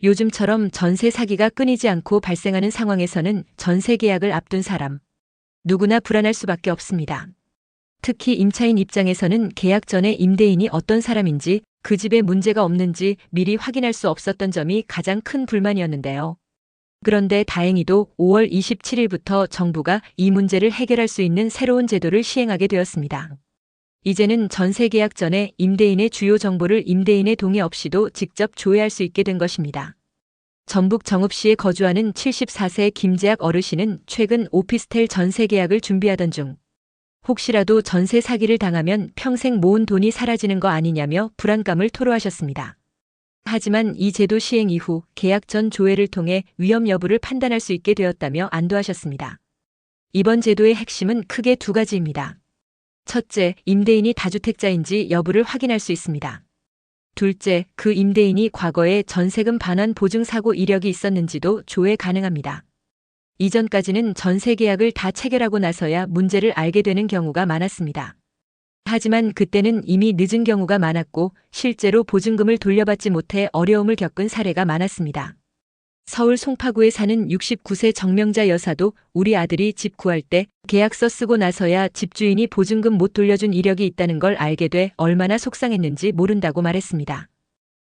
요즘처럼 전세 사기가 끊이지 않고 발생하는 상황에서는 전세 계약을 앞둔 사람, 누구나 불안할 수밖에 없습니다. 특히 임차인 입장에서는 계약 전에 임대인이 어떤 사람인지, 그 집에 문제가 없는지 미리 확인할 수 없었던 점이 가장 큰 불만이었는데요. 그런데 다행히도 5월 27일부터 정부가 이 문제를 해결할 수 있는 새로운 제도를 시행하게 되었습니다. 이제는 전세 계약 전에 임대인의 주요 정보를 임대인의 동의 없이도 직접 조회할 수 있게 된 것입니다. 전북 정읍시에 거주하는 74세 김재학 어르신은 최근 오피스텔 전세 계약을 준비하던 중 혹시라도 전세 사기를 당하면 평생 모은 돈이 사라지는 거 아니냐며 불안감을 토로하셨습니다. 하지만 이 제도 시행 이후 계약 전 조회를 통해 위험 여부를 판단할 수 있게 되었다며 안도하셨습니다. 이번 제도의 핵심은 크게 두 가지입니다. 첫째, 임대인이 다주택자인지 여부를 확인할 수 있습니다. 둘째, 그 임대인이 과거에 전세금 반환 보증 사고 이력이 있었는지도 조회 가능합니다. 이전까지는 전세 계약을 다 체결하고 나서야 문제를 알게 되는 경우가 많았습니다. 하지만 그때는 이미 늦은 경우가 많았고 실제로 보증금을 돌려받지 못해 어려움을 겪은 사례가 많았습니다. 서울 송파구에 사는 69세 정명자 여사도 우리 아들이 집 구할 때 계약서 쓰고 나서야 집주인이 보증금 못 돌려준 이력이 있다는 걸 알게 돼 얼마나 속상했는지 모른다고 말했습니다.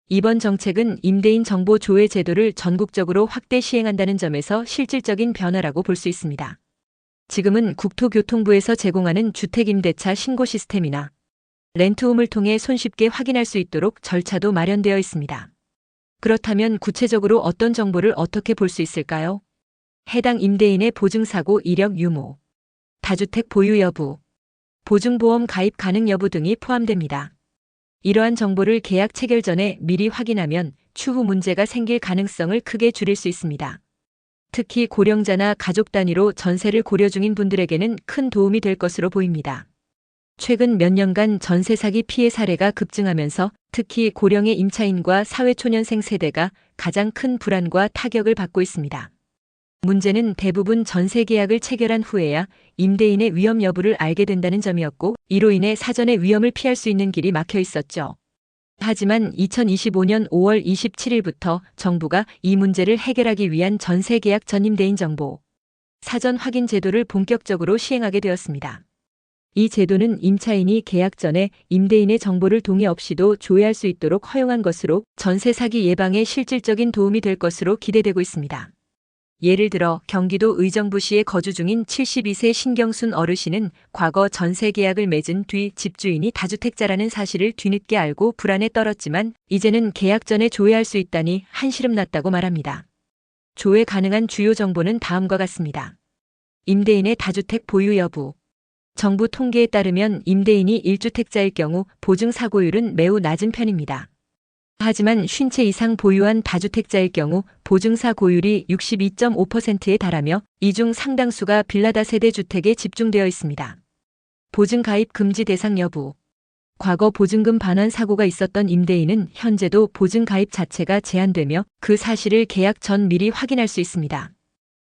이번 정책은 임대인 정보 조회 제도를 전국적으로 확대 시행한다는 점에서 실질적인 변화라고 볼 수 있습니다. 지금은 국토교통부에서 제공하는 주택임대차 신고 시스템이나 렌트홈을 통해 손쉽게 확인할 수 있도록 절차도 마련되어 있습니다. 그렇다면 구체적으로 어떤 정보를 어떻게 볼 수 있을까요? 해당 임대인의 보증사고 이력 유무, 다주택 보유 여부, 보증보험 가입 가능 여부 등이 포함됩니다. 이러한 정보를 계약 체결 전에 미리 확인하면 추후 문제가 생길 가능성을 크게 줄일 수 있습니다. 특히 고령자나 가족 단위로 전세를 고려 중인 분들에게는 큰 도움이 될 것으로 보입니다. 최근 몇 년간 전세 사기 피해 사례가 급증하면서 특히 고령의 임차인과 사회초년생 세대가 가장 큰 불안과 타격을 받고 있습니다. 문제는 대부분 전세 계약을 체결한 후에야 임대인의 위험 여부를 알게 된다는 점이었고 이로 인해 사전에 위험을 피할 수 있는 길이 막혀 있었죠. 하지만 2025년 5월 27일부터 정부가 이 문제를 해결하기 위한 전세 계약 전 임대인 정보, 사전 확인 제도를 본격적으로 시행하게 되었습니다. 이 제도는 임차인이 계약 전에 임대인의 정보를 동의 없이도 조회할 수 있도록 허용한 것으로 전세 사기 예방에 실질적인 도움이 될 것으로 기대되고 있습니다. 예를 들어 경기도 의정부시에 거주 중인 72세 신경순 어르신은 과거 전세 계약을 맺은 뒤 집주인이 다주택자라는 사실을 뒤늦게 알고 불안에 떨었지만 이제는 계약 전에 조회할 수 있다니 한시름 났다고 말합니다. 조회 가능한 주요 정보는 다음과 같습니다. 임대인의 다주택 보유 여부. 정부 통계에 따르면 임대인이 1주택자일 경우 보증 사고율은 매우 낮은 편입니다. 하지만 50채 이상 보유한 다주택자일 경우 보증사 고율이 62.5%에 달하며 이 중 상당수가 빌라다세대 주택에 집중되어 있습니다. 보증 가입 금지 대상 여부. 과거 보증금 반환 사고가 있었던 임대인은 현재도 보증 가입 자체가 제한되며 그 사실을 계약 전 미리 확인할 수 있습니다.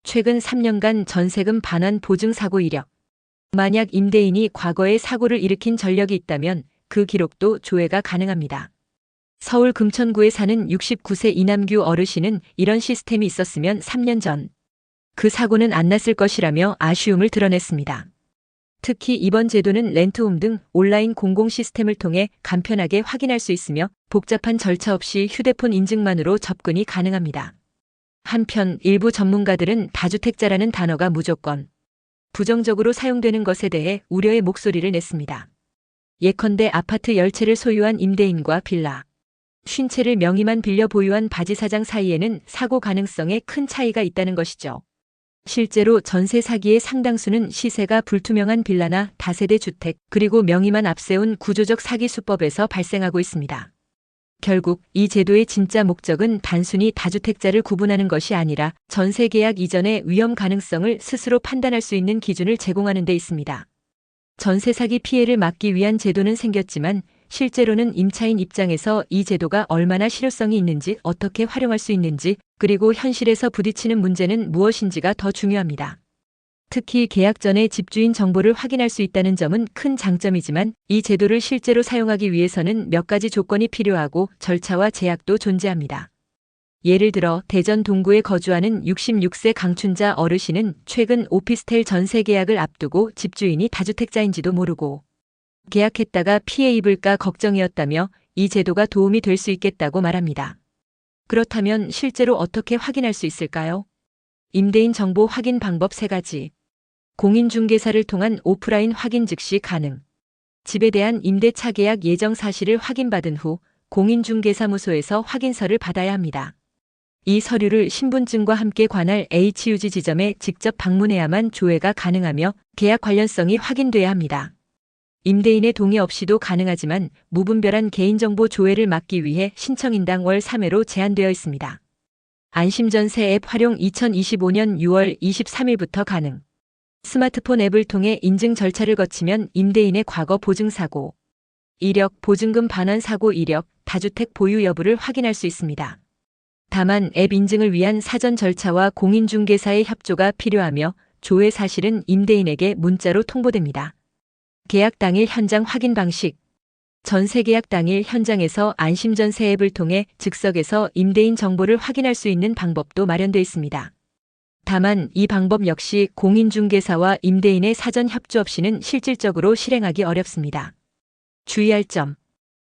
최근 3년간 전세금 반환 보증 사고 이력. 만약 임대인이 과거에 사고를 일으킨 전력이 있다면 그 기록도 조회가 가능합니다. 서울 금천구에 사는 69세 이남규 어르신은 이런 시스템이 있었으면 3년 전 그 사고는 안 났을 것이라며 아쉬움을 드러냈습니다. 특히 이번 제도는 렌트홈 등 온라인 공공 시스템을 통해 간편하게 확인할 수 있으며 복잡한 절차 없이 휴대폰 인증만으로 접근이 가능합니다. 한편 일부 전문가들은 다주택자라는 단어가 무조건 부정적으로 사용되는 것에 대해 우려의 목소리를 냈습니다. 예컨대 아파트 10채를 소유한 임대인과 빌라 50채를 명의만 빌려 보유한 바지사장 사이에는 사고 가능성에 큰 차이가 있다는 것이죠. 실제로 전세 사기의 상당수는 시세가 불투명한 빌라나 다세대 주택 그리고 명의만 앞세운 구조적 사기 수법에서 발생하고 있습니다. 결국 이 제도의 진짜 목적은 단순히 다주택자를 구분하는 것이 아니라 전세 계약 이전의 위험 가능성을 스스로 판단할 수 있는 기준을 제공하는 데 있습니다. 전세 사기 피해를 막기 위한 제도는 생겼지만 실제로는 임차인 입장에서 이 제도가 얼마나 실효성이 있는지 어떻게 활용할 수 있는지 그리고 현실에서 부딪히는 문제는 무엇인지가 더 중요합니다. 특히 계약 전에 집주인 정보를 확인할 수 있다는 점은 큰 장점이지만 이 제도를 실제로 사용하기 위해서는 몇 가지 조건이 필요하고 절차와 제약도 존재합니다. 예를 들어 대전 동구에 거주하는 66세 강춘자 어르신은 최근 오피스텔 전세 계약을 앞두고 집주인이 다주택자인지도 모르고 계약했다가 피해 입을까 걱정이었다며 이 제도가 도움이 될 수 있겠다고 말합니다. 그렇다면 실제로 어떻게 확인할 수 있을까요? 임대인 정보 확인 방법 3가지. 공인중개사를 통한 오프라인 확인 즉시 가능. 집에 대한 임대차 계약 예정 사실을 확인받은 후 공인중개사무소에서 확인서를 받아야 합니다. 이 서류를 신분증과 함께 관할 HUG 지점에 직접 방문해야만 조회가 가능하며 계약 관련성이 확인돼야 합니다. 임대인의 동의 없이도 가능하지만 무분별한 개인정보 조회를 막기 위해 신청인당 월 3회로 제한되어 있습니다. 안심전세 앱 활용 2025년 6월 23일부터 가능. 스마트폰 앱을 통해 인증 절차를 거치면 임대인의 과거 보증사고, 이력, 보증금 반환 사고 이력, 다주택 보유 여부를 확인할 수 있습니다. 다만 앱 인증을 위한 사전 절차와 공인중개사의 협조가 필요하며 조회 사실은 임대인에게 문자로 통보됩니다. 계약 당일 현장 확인 방식. 전세 계약 당일 현장에서 안심전세 앱을 통해 즉석에서 임대인 정보를 확인할 수 있는 방법도 마련되어 있습니다. 다만 이 방법 역시 공인중개사와 임대인의 사전 협조 없이는 실질적으로 실행하기 어렵습니다. 주의할 점.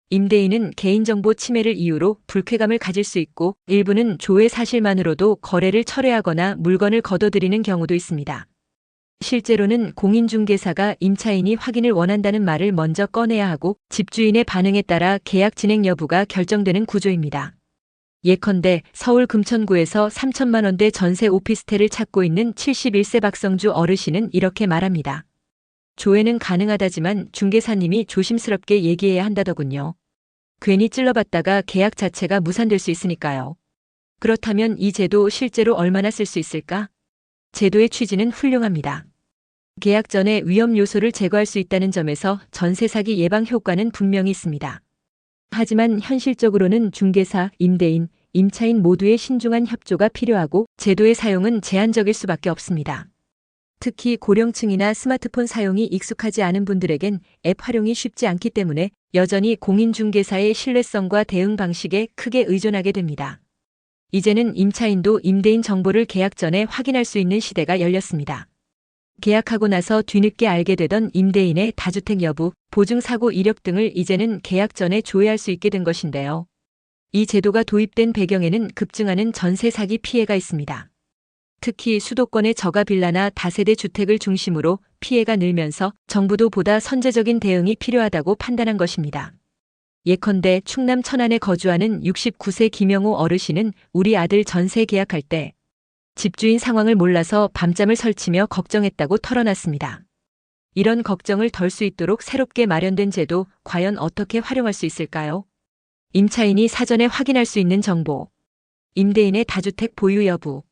임대인은 개인정보 침해를 이유로 불쾌감을 가질 수 있고 일부는 조회 사실만으로도 거래를 철회하거나 물건을 거둬들이는 경우도 있습니다. 실제로는 공인중개사가 임차인이 확인을 원한다는 말을 먼저 꺼내야 하고 집주인의 반응에 따라 계약 진행 여부가 결정되는 구조입니다. 예컨대 서울 금천구에서 3천만 원대 전세 오피스텔을 찾고 있는 71세 박성주 어르신은 이렇게 말합니다. 조회는 가능하다지만 중개사님이 조심스럽게 얘기해야 한다더군요. 괜히 찔러봤다가 계약 자체가 무산될 수 있으니까요. 그렇다면 이 제도 실제로 얼마나 쓸 수 있을까? 제도의 취지는 훌륭합니다. 계약 전에 위험 요소를 제거할 수 있다는 점에서 전세 사기 예방 효과는 분명히 있습니다. 하지만 현실적으로는 중개사, 임대인, 임차인 모두의 신중한 협조가 필요하고 제도의 사용은 제한적일 수밖에 없습니다. 특히 고령층이나 스마트폰 사용이 익숙하지 않은 분들에겐 앱 활용이 쉽지 않기 때문에 여전히 공인중개사의 신뢰성과 대응 방식에 크게 의존하게 됩니다. 이제는 임차인도 임대인 정보를 계약 전에 확인할 수 있는 시대가 열렸습니다. 계약하고 나서 뒤늦게 알게 되던 임대인의 다주택 여부, 보증사고 이력 등을 이제는 계약 전에 조회할 수 있게 된 것인데요. 이 제도가 도입된 배경에는 급증하는 전세 사기 피해가 있습니다. 특히 수도권의 저가 빌라나 다세대 주택을 중심으로 피해가 늘면서 정부도 보다 선제적인 대응이 필요하다고 판단한 것입니다. 예컨대 충남 천안에 거주하는 69세 김영호 어르신은 우리 아들 전세 계약할 때 집주인 상황을 몰라서 밤잠을 설치며 걱정했다고 털어놨습니다. 이런 걱정을 덜 수 있도록 새롭게 마련된 제도 과연 어떻게 활용할 수 있을까요? 임차인이 사전에 확인할 수 있는 정보, 임대인의 다주택 보유 여부.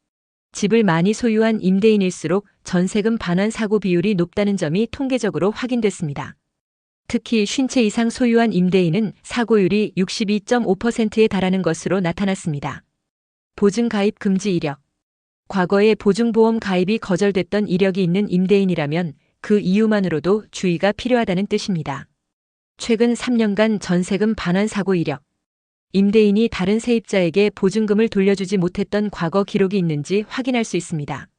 집을 많이 소유한 임대인일수록 전세금 반환 사고 비율이 높다는 점이 통계적으로 확인됐습니다. 특히 50채 이상 소유한 임대인은 사고율이 62.5%에 달하는 것으로 나타났습니다. 보증 가입 금지 이력. 과거에 보증보험 가입이 거절됐던 이력이 있는 임대인이라면 그 이유만으로도 주의가 필요하다는 뜻입니다. 최근 3년간 전세금 반환 사고 이력. 임대인이 다른 세입자에게 보증금을 돌려주지 못했던 과거 기록이 있는지 확인할 수 있습니다.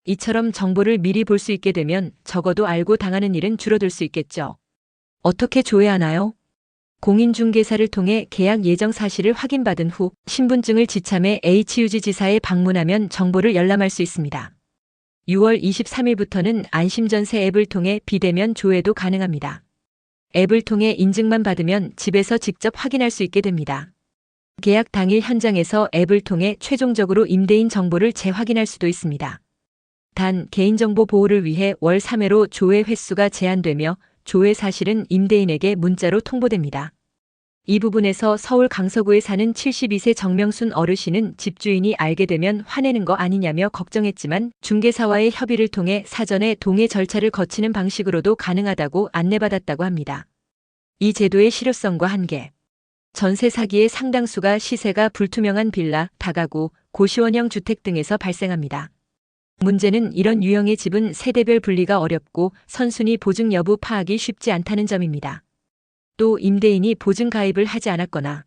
이처럼 정보를 미리 볼 수 있게 되면 적어도 알고 당하는 일은 줄어들 수 있겠죠. 어떻게 조회하나요? 공인중개사를 통해 계약 예정 사실을 확인받은 후 신분증을 지참해 HUG 지사에 방문하면 정보를 열람할 수 있습니다. 6월 23일부터는 안심전세 앱을 통해 비대면 조회도 가능합니다. 앱을 통해 인증만 받으면 집에서 직접 확인할 수 있게 됩니다. 계약 당일 현장에서 앱을 통해 최종적으로 임대인 정보를 재확인할 수도 있습니다. 단 개인정보 보호를 위해 월 3회로 조회 횟수가 제한되며 조회 사실은 임대인에게 문자로 통보됩니다. 이 부분에서 서울 강서구에 사는 72세 정명순 어르신은 집주인이 알게 되면 화내는 거 아니냐며 걱정했지만 중개사와의 협의를 통해 사전에 동의 절차를 거치는 방식으로도 가능하다고 안내받았다고 합니다. 이 제도의 실효성과 한계. 전세 사기의 상당수가 시세가 불투명한 빌라, 다가구, 고시원형 주택 등에서 발생합니다. 문제는 이런 유형의 집은 세대별 분리가 어렵고 선순위 보증 여부 파악이 쉽지 않다는 점입니다. 또 임대인이 보증 가입을 하지 않았거나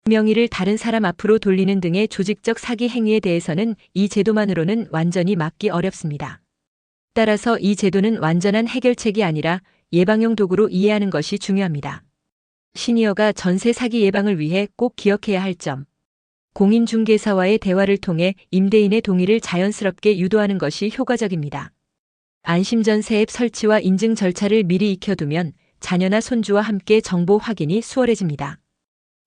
명의를 다른 사람 앞으로 돌리는 등의 조직적 사기 행위에 대해서는 이 제도만으로는 완전히 막기 어렵습니다. 따라서 이 제도는 완전한 해결책이 아니라 예방용 도구로 이해하는 것이 중요합니다. 시니어가 전세 사기 예방을 위해 꼭 기억해야 할 점. 공인중개사와의 대화를 통해 임대인의 동의를 자연스럽게 유도하는 것이 효과적입니다. 안심전세 앱 설치와 인증 절차를 미리 익혀두면 자녀나 손주와 함께 정보 확인이 수월해집니다.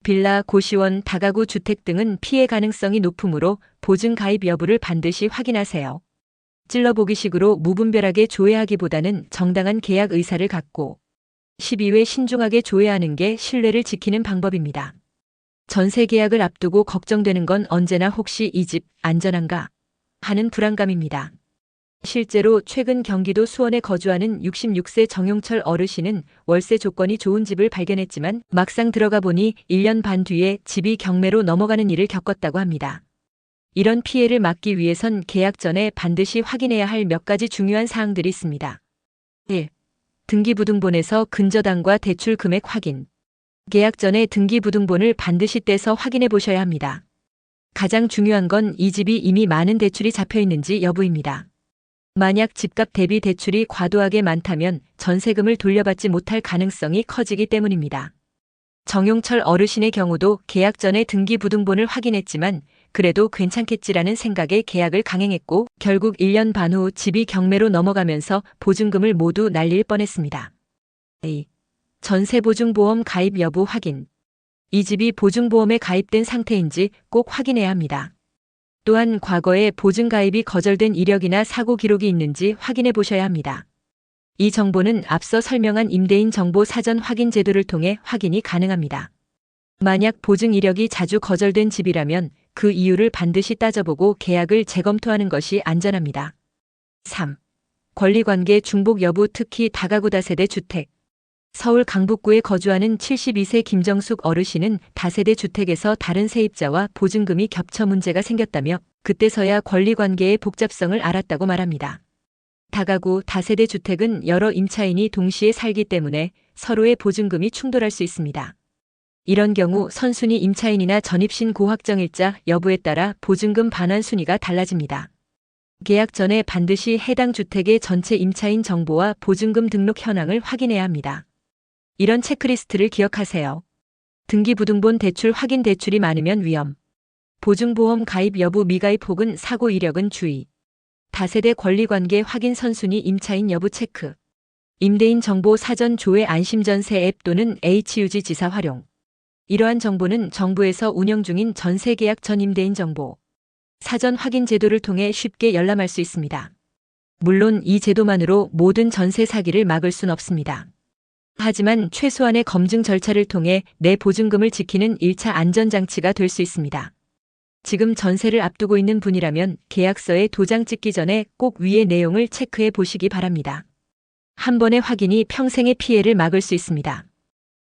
빌라, 고시원, 다가구 주택 등은 피해 가능성이 높으므로 보증 가입 여부를 반드시 확인하세요. 찔러보기식으로 무분별하게 조회하기보다는 정당한 계약 의사를 갖고 12회 신중하게 조회하는 게 신뢰를 지키는 방법입니다. 전세 계약을 앞두고 걱정되는 건 언제나 혹시 이 집 안전한가 하는 불안감입니다. 실제로 최근 경기도 수원에 거주하는 66세 정용철 어르신은 월세 조건이 좋은 집을 발견했지만 막상 들어가 보니 1년 반 뒤에 집이 경매로 넘어가는 일을 겪었다고 합니다. 이런 피해를 막기 위해선 계약 전에 반드시 확인해야 할 몇 가지 중요한 사항들이 있습니다. 1. 등기부등본에서 근저당과 대출 금액 확인. 계약 전에 등기부등본을 반드시 떼서 확인해 보셔야 합니다. 가장 중요한 건 이 집이 이미 많은 대출이 잡혀 있는지 여부입니다. 만약 집값 대비 대출이 과도하게 많다면 전세금을 돌려받지 못할 가능성이 커지기 때문입니다. 정용철 어르신의 경우도 계약 전에 등기부등본을 확인했지만 그래도 괜찮겠지라는 생각에 계약을 강행했고 결국 1년 반 후 집이 경매로 넘어가면서 보증금을 모두 날릴 뻔했습니다. A. 전세보증보험 가입 여부 확인. 이 집이 보증보험에 가입된 상태인지 꼭 확인해야 합니다. 또한 과거에 보증 가입이 거절된 이력이나 사고 기록이 있는지 확인해 보셔야 합니다. 이 정보는 앞서 설명한 임대인 정보 사전 확인 제도를 통해 확인이 가능합니다. 만약 보증 이력이 자주 거절된 집이라면 그 이유를 반드시 따져보고 계약을 재검토하는 것이 안전합니다. 3. 권리관계 중복 여부 특히 다가구 다세대 주택. 서울 강북구에 거주하는 72세 김정숙 어르신은 다세대 주택에서 다른 세입자와 보증금이 겹쳐 문제가 생겼다며 그때서야 권리관계의 복잡성을 알았다고 말합니다. 다가구 다세대 주택은 여러 임차인이 동시에 살기 때문에 서로의 보증금이 충돌할 수 있습니다. 이런 경우 선순위 임차인이나 전입신 고확정일자 여부에 따라 보증금 반환 순위가 달라집니다. 계약 전에 반드시 해당 주택의 전체 임차인 정보와 보증금 등록 현황을 확인해야 합니다. 이런 체크리스트를 기억하세요. 등기부등본 대출 확인 대출이 많으면 위험. 보증보험 가입 여부 미가입 혹은 사고 이력은 주의. 다세대 권리관계 확인 선순위 임차인 여부 체크. 임대인 정보 사전 조회 안심전세 앱 또는 HUG 지사 활용. 이러한 정보는 정부에서 운영 중인 전세계약 전 임대인 정보 사전 확인 제도를 통해 쉽게 열람할 수 있습니다. 물론 이 제도만으로 모든 전세 사기를 막을 순 없습니다. 하지만 최소한의 검증 절차를 통해 내 보증금을 지키는 1차 안전장치가 될 수 있습니다. 지금 전세를 앞두고 있는 분이라면 계약서에 도장 찍기 전에 꼭 위의 내용을 체크해 보시기 바랍니다. 한 번의 확인이 평생의 피해를 막을 수 있습니다.